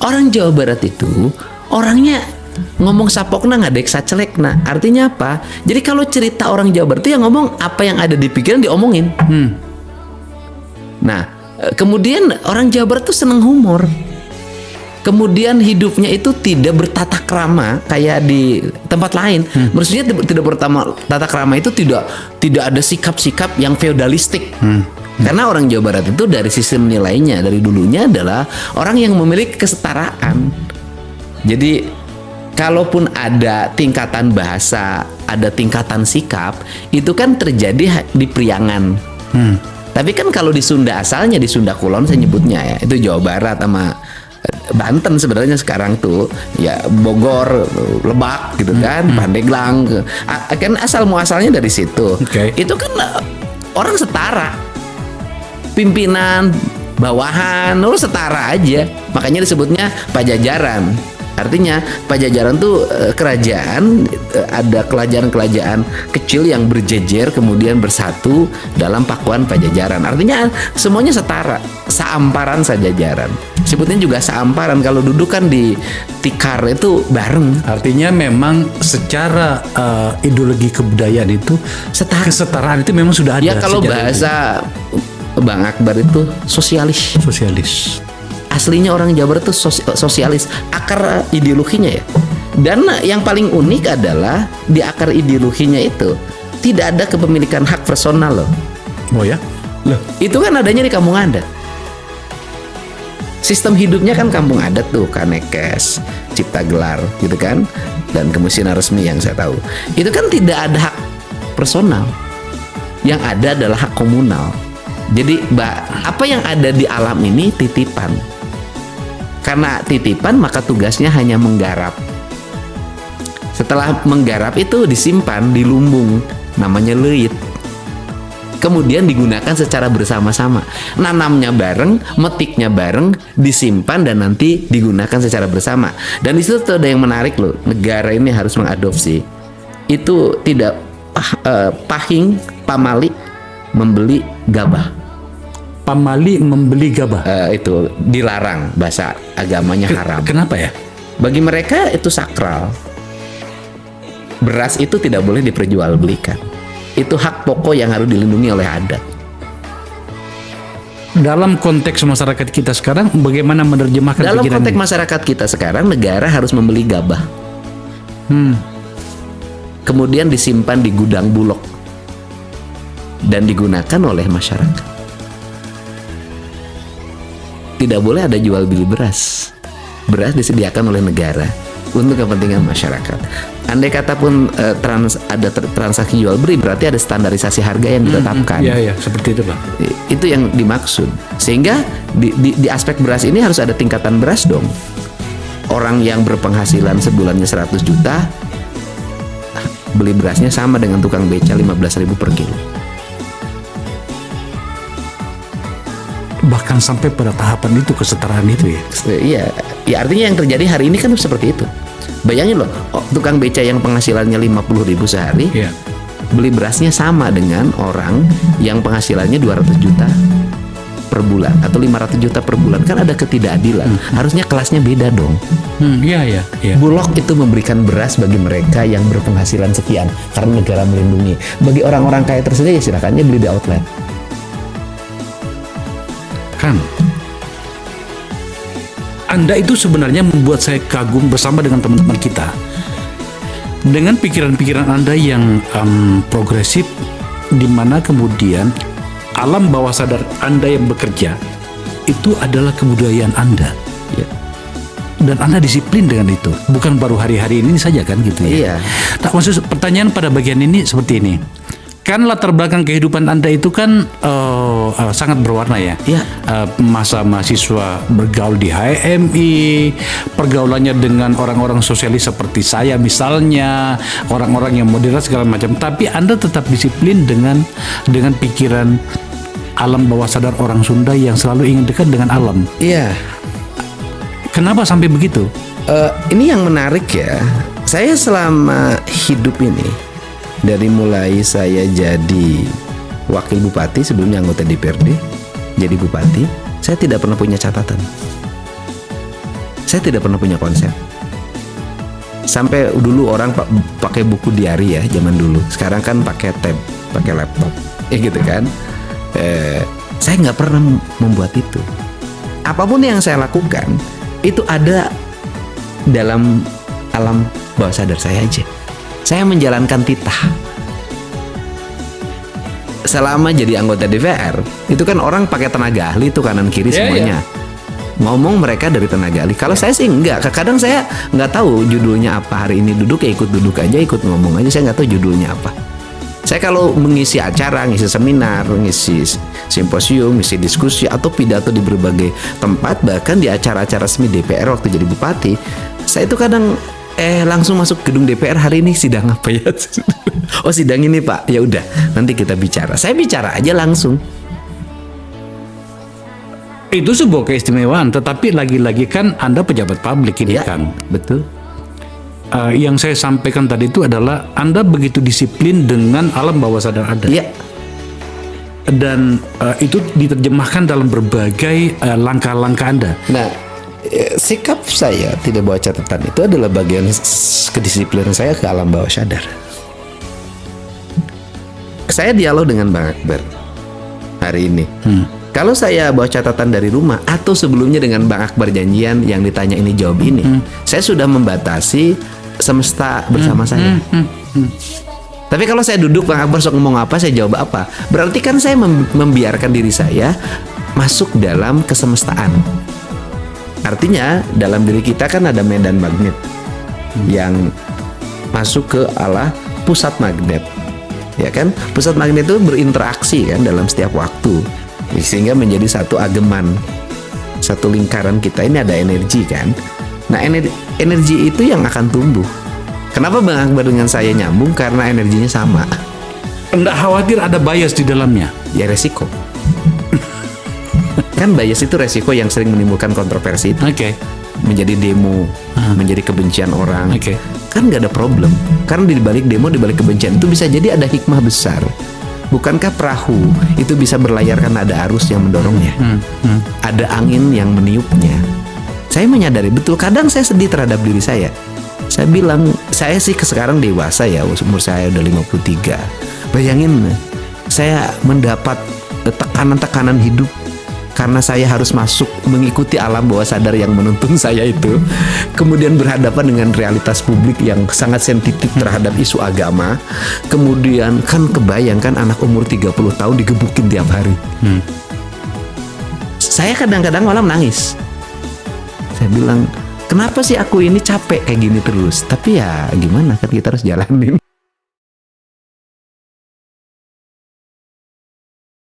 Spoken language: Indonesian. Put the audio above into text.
Orang Jawa Barat itu orangnya ngomong sapokna ngadek sacelekna. Artinya apa? Jadi kalau cerita orang Jawa Barat itu yang ngomong apa yang ada di pikiran diomongin. Nah, kemudian orang Jawa Barat tuh seneng humor. Kemudian hidupnya itu tidak bertata krama kayak di tempat lain. Maksudnya tidak bertata krama itu tidak ada sikap-sikap yang feodalistik. Karena orang Jawa Barat itu dari sistem nilainya dari dulunya adalah orang yang memiliki kesetaraan. Jadi kalaupun ada tingkatan bahasa, ada tingkatan sikap, itu kan terjadi di Priangan. Tapi kan kalau di Sunda asalnya, di Sunda Kulon saya nyebutnya ya, itu Jawa Barat sama Banten sebenarnya sekarang tuh ya Bogor, Lebak gitu kan, Pandeglang, kan asal muasalnya dari situ. Itu kan orang setara, pimpinan, bawahan, lu setara aja, makanya disebutnya Pajajaran. Artinya Pajajaran tuh kerajaan, ada kerajaan-kerajaan kecil yang berjejer kemudian bersatu dalam pakuan Pajajaran. Artinya semuanya setara, seamparan Sajajaran. Sebutnya juga seamparan, kalau duduk kan di tikar itu bareng. Artinya memang secara ideologi kebudayaan itu Setara. kesetaraan itu memang sudah ada. Ya kalau bahasa Bang Akbar itu sosialis. Aslinya orang Jawa Barat itu sosialis, akar ideologinya ya. Dan yang paling unik adalah di akar ideologinya itu tidak ada kepemilikan hak personal loh. Oh ya? Loh. Itu kan adanya di kampung adat. Sistem hidupnya kan kampung adat tuh, Kanekes, Cipta Gelar gitu kan, dan Kemiskinan Resmi yang saya tahu. Itu kan tidak ada hak personal. Yang ada adalah hak komunal. Jadi apa yang ada di alam ini titipan. Karena titipan maka tugasnya hanya menggarap. Setelah menggarap itu disimpan di lumbung, namanya leit. Kemudian digunakan secara bersama-sama. Nanamnya bareng, metiknya bareng, disimpan dan nanti digunakan secara bersama. Dan di situ tuh ada yang menarik loh. Negara ini harus mengadopsi. Itu tidak pahing, pamali membeli gabah. Pamali membeli gabah. Itu dilarang, bahasa agamanya haram. Kenapa ya? Bagi mereka itu sakral. Beras itu tidak boleh diperjualbelikan. Itu hak pokok yang harus dilindungi oleh adat. Dalam konteks masyarakat kita sekarang, bagaimana menerjemahkan Dalam pikiran konteks ini? masyarakat kita sekarang, negara harus membeli gabah. Kemudian disimpan di gudang Bulog dan digunakan oleh masyarakat. Tidak boleh ada jual beli beras. Beras disediakan oleh negara untuk kepentingan masyarakat. Andai kata pun ada transaksi jual beli, berarti ada standarisasi harga yang ditetapkan. Iya, seperti itu, Pak. Itu yang dimaksud. Sehingga di aspek beras ini harus ada tingkatan beras dong. Orang yang berpenghasilan sebulannya 100 juta, beli berasnya sama dengan tukang beca 15.000 per kilo. Bahkan sampai pada tahapan itu, kesetaraan itu ya. Iya, ya artinya yang terjadi hari ini kan seperti itu. Bayangin loh, tukang beca yang penghasilannya 50.000 sehari, beli berasnya sama dengan orang yang penghasilannya 200 juta per bulan atau 500 juta per bulan. Kan ada ketidakadilan. Harusnya kelasnya beda dong. Iya. Bulog itu memberikan beras bagi mereka yang berpenghasilan sekian karena negara melindungi. Bagi orang-orang kaya tersedia ya silakannya beli di outlet. Kan Anda itu sebenarnya membuat saya kagum bersama dengan teman-teman kita dengan pikiran-pikiran Anda yang progresif, di mana kemudian alam bawah sadar Anda yang bekerja itu adalah kebudayaan Anda ya. Dan Anda disiplin dengan itu, bukan baru hari-hari ini saja kan gitu ya. Iya. Nah, maksud pertanyaan pada bagian ini seperti ini. Kan latar belakang kehidupan Anda itu kan sangat berwarna ya. Iya. Masa mahasiswa bergaul di HMI, pergaulannya dengan orang-orang sosialis seperti saya misalnya, orang-orang yang moderat segala macam. Tapi Anda tetap disiplin dengan pikiran alam bawah sadar orang Sunda yang selalu ingin dekat dengan alam. Iya. Kenapa sampai begitu? Ini yang menarik ya. Saya selama hidup ini, dari mulai saya jadi wakil bupati, sebelumnya anggota DPRD, jadi bupati, saya tidak pernah punya catatan. Saya tidak pernah punya konsep. Sampai dulu orang pakai buku diary ya zaman dulu. Sekarang kan pakai tab, pakai laptop, gitu kan. Saya nggak pernah membuat itu. Apapun yang saya lakukan itu ada dalam alam bawah sadar saya aja. Saya menjalankan titah. Selama jadi anggota DPR, itu kan orang pakai tenaga ahli itu kanan kiri semuanya. Ngomong mereka dari tenaga ahli. Kalau saya sih enggak. Kadang saya nggak tahu judulnya apa, hari ini duduk ya ikut duduk aja, ikut ngomong aja. Saya nggak tahu judulnya apa. Saya kalau mengisi acara, ngisi seminar, ngisi simposium, ngisi diskusi atau pidato di berbagai tempat, bahkan di acara-acara resmi DPR waktu jadi bupati, saya itu kadang langsung masuk gedung DPR, hari ini sidang apa ya? Oh sidang ini Pak, ya udah nanti kita bicara. Saya bicara aja langsung. Itu sebuah keistimewaan, tetapi lagi-lagi kan Anda pejabat publik ini Ya, Kang. betul. Yang saya sampaikan tadi itu adalah Anda begitu disiplin dengan alam bawah sadar Anda. Iya. Dan itu diterjemahkan dalam berbagai langkah-langkah Anda. Nah, sikap saya tidak bawa catatan itu adalah bagian kedisiplinan saya ke alam bawah sadar. Saya dialog dengan Bang Akbar hari ini. Kalau saya bawa catatan dari rumah atau sebelumnya dengan Bang Akbar janjian yang ditanya ini jawab ini, saya sudah membatasi semesta bersama saya. Tapi kalau saya duduk Bang Akbar sok ngomong apa, saya jawab apa. Berarti kan saya membiarkan diri saya masuk dalam kesemestaan. Artinya dalam diri kita kan ada medan magnet yang masuk ke arah pusat magnet. Ya kan? Pusat magnet itu berinteraksi kan dalam setiap waktu. Sehingga menjadi satu ageman, satu lingkaran kita ini ada energi kan. Nah energi itu yang akan tumbuh. Kenapa Bang Akbar dengan saya nyambung? Karena energinya sama. Enggak khawatir ada bias di dalamnya? Ya resiko. Kan bias itu resiko yang sering menimbulkan kontroversi itu. Oke. Menjadi demo, menjadi kebencian orang. Oke. Kan nggak ada problem. Karena di balik demo, di balik kebencian itu bisa jadi ada hikmah besar. Bukankah perahu itu bisa berlayar karena ada arus yang mendorongnya? Ada angin yang meniupnya. Saya menyadari betul, kadang saya sedih terhadap diri saya. Saya bilang, saya sih sekarang dewasa ya, umur saya udah 53. Bayangin, saya mendapat tekanan-tekanan hidup karena saya harus masuk mengikuti alam bawah sadar yang menuntun saya itu. Kemudian berhadapan dengan realitas publik yang sangat sensitif terhadap isu agama. Kemudian kan kebayangkan anak umur 30 tahun digebukin tiap hari. Saya kadang-kadang malah menangis. Saya bilang, kenapa sih aku ini capek kayak gini terus? Tapi ya gimana kan, kita harus jalanin.